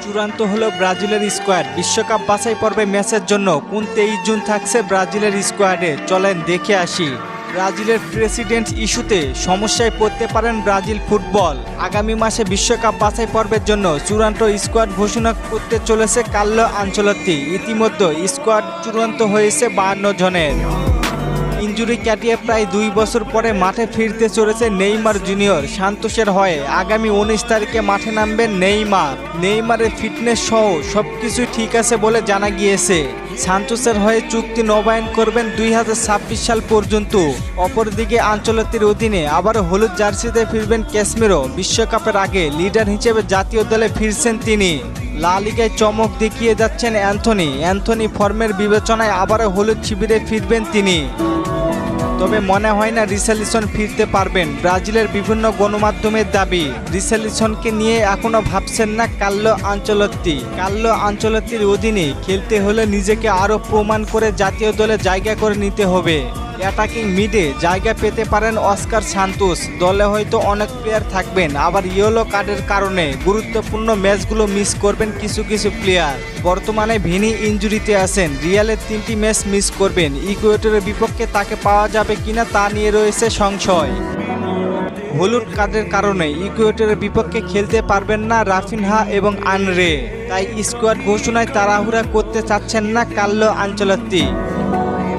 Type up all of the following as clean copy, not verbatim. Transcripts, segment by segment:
চূড়ান্ত হলো ব্রাজিলের স্কোয়াড। বিশ্বকাপ বাছাই পর্বে ম্যাচের জন্য কোন 23 জুন থাকছে ব্রাজিলের স্কোয়াডে, চলেন দেখে আসি। ব্রাজিলের প্রেসিডেন্ট ইস্যুতে সমস্যায় পড়তে পারেন ব্রাজিল ফুটবল। আগামী মাসে বিশ্বকাপ বাছাই পর্বের জন্য চূড়ান্ত স্কোয়াড ঘোষণা করতে চলেছে কার্লো আনচেলত্তি। ইতিমধ্যে স্কোয়াড চূড়ান্ত হয়েছে 52 জনের। ইনজুরি কাটিয়ে প্রায় 2 বছর পরে মাঠে ফিরতে চলেছে নেইমার জুনিয়র। সান্তোসের হয়ে আগামী 19 তারিখে মাঠে নামবেন নেইমার। নেইমারের ফিটনেস সহ সবকিছু ঠিক আছে বলে জানা গিয়েছে। সান্তোসের হয়ে চুক্তি নবায়ন করবেন 2026 সাল পর্যন্ত। অপরদিকে আনচেলত্তির অধীনে আবার হলুদ জার্সিতে ফিরবেন ক্যাসমিরো। বিশ্বকাপের আগে লিডার হিসেবে জাতীয় দলে ফিরছেন তিনি। লা লিগায় চমক দেখিয়ে যাচ্ছেন অ্যান্থনি ফর্মের বিবেচনায় আবারও হলুদ শিবিরে ফিরবেন তিনি। তবে মনে হয় না রিচার্লিসন ফিরতে পারবেন। ব্রাজিলের বিভিন্ন গণমাধ্যমের দাবি, রিচার্লিসনকে নিয়ে এখনো ভাবছেন না কার্লো আনচেলত্তি। কার্লো আনচেলত্তির অধীনে খেলতে হলে নিজেকে আরও প্রমাণ করে জাতীয় দলে জায়গা করে নিতে হবে। অ্যাটাকিং মিডে জায়গা পেতে পারেন অস্কার সান্তোস। দলে হয়তো অনেক প্লেয়ার থাকবেন, আবার ইয়েলো কার্ডের কারণে গুরুত্বপূর্ণ ম্যাচগুলো মিস করবেন কিছু প্লেয়ার। বর্তমানে ভিনি ইনজুরিতে আছেন, রিয়ালের 3টি ম্যাচ মিস করবেন। ইকুয়েডরের বিপক্ষে তাকে পাওয়া যাবে কিনা তা নিয়ে রয়েছে সংশয়। হলুদ কার্ডের কারণে ইকুয়েডরের বিপক্ষে খেলতে পারবেন না রাফিনহা এবং আনরে। তাই স্কোয়াড ঘোষণায় তাড়াহুড়া করতে চাচ্ছেন না কার্লো আনচেলত্তি।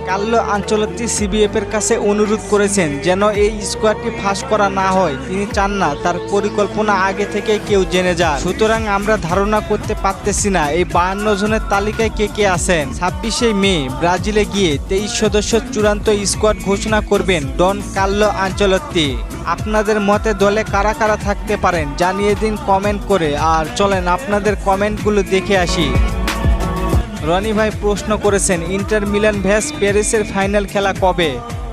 কার্লো আনচেলত্তি সিবিএফের কাছে অনুরোধ করেছেন যেন এই স্কোয়াডটি ফাঁস করা না হয়। তিনি চান না তার পরিকল্পনা আগে থেকে কেউ জেনে যায়। সুতরাং আমরা ধারণা করতে পারতেছি না এই 52 জনের তালিকায় কে আছেন। 26শে মে ব্রাজিলে গিয়ে 23 সদস্যের চূড়ান্ত স্কোয়াড ঘোষণা করবেন ডন কার্লো আনচেলত্তি। আপনাদের মতে দলে কারা কারা থাকতে পারেন জানিয়ে দিন কমেন্ট করে। আর চলেন আপনাদের কমেন্টগুলো দেখে আসি। রনি ভাই প্রশ্ন করেছেন ইন্টার মিলান ভ্যাস প্যারিসের ফাইনাল খেলা কবে?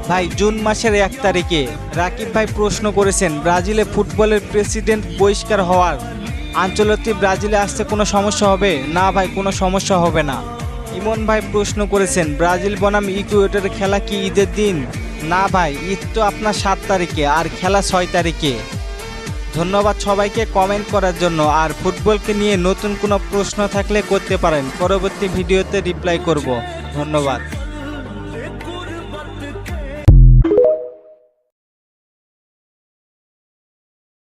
ভাই জুন মাসের 1 তারিখে। রাকিব ভাই প্রশ্ন করেছেন ব্রাজিলে ফুটবলের প্রেসিডেন্ট বহিষ্কার হওয়ার আনচেলত্তি ব্রাজিলে আসতে কোনো সমস্যা হবে? না ভাই, কোনো সমস্যা হবে না। ইমন ভাই প্রশ্ন করেছেন ব্রাজিল বনাম ইকুয়েডরের খেলা কি ঈদের দিন? না ভাই, ঈদ তো আপনার 7 তারিখে আর খেলা 6 তারিখে। ধন্যবাদ সবাইকে কমেন্ট করার জন্য। আর ফুটবলকে নিয়ে নতুন কোনো প্রশ্ন থাকলে করতে পারেন, পরবর্তী ভিডিওতে রিপ্লাই করব। ধন্যবাদ।